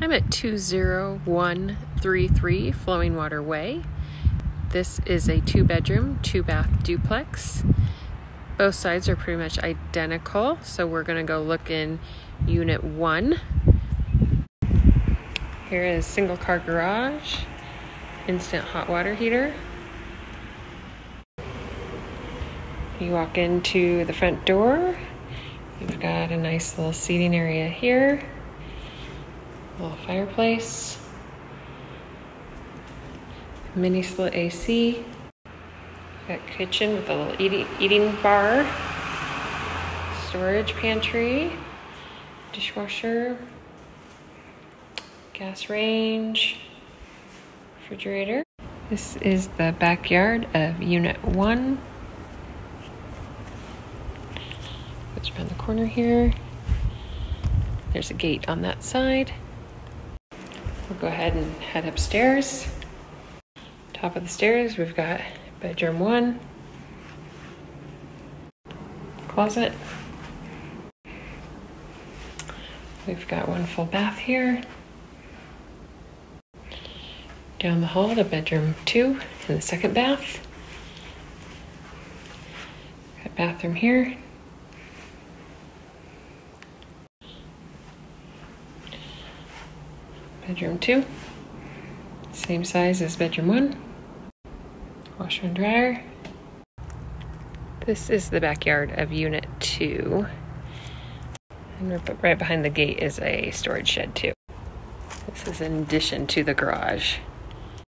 I'm at 20133 Flowing Water Way. This is a 2-bedroom, 2-bath duplex. Both sides are pretty much identical, so we're going to go look in Unit 1. Here is single car garage, instant hot water heater. You walk into the front door. You've got a nice little seating area here. Little fireplace, mini split AC, got kitchen with a little eating bar, storage pantry, dishwasher, gas range, refrigerator. This is the backyard of Unit 1. Goes around the corner here. There's a gate on that side. We'll go ahead and head upstairs. Top of the stairs, we've got bedroom 1, closet. We've got one full bath here. Down the hall to bedroom 2 and the second bath. Got bathroom here. Bedroom 2, same size as bedroom 1. Washer and dryer. This is the backyard of Unit 2. And right behind the gate is a storage shed too. This is in addition to the garage.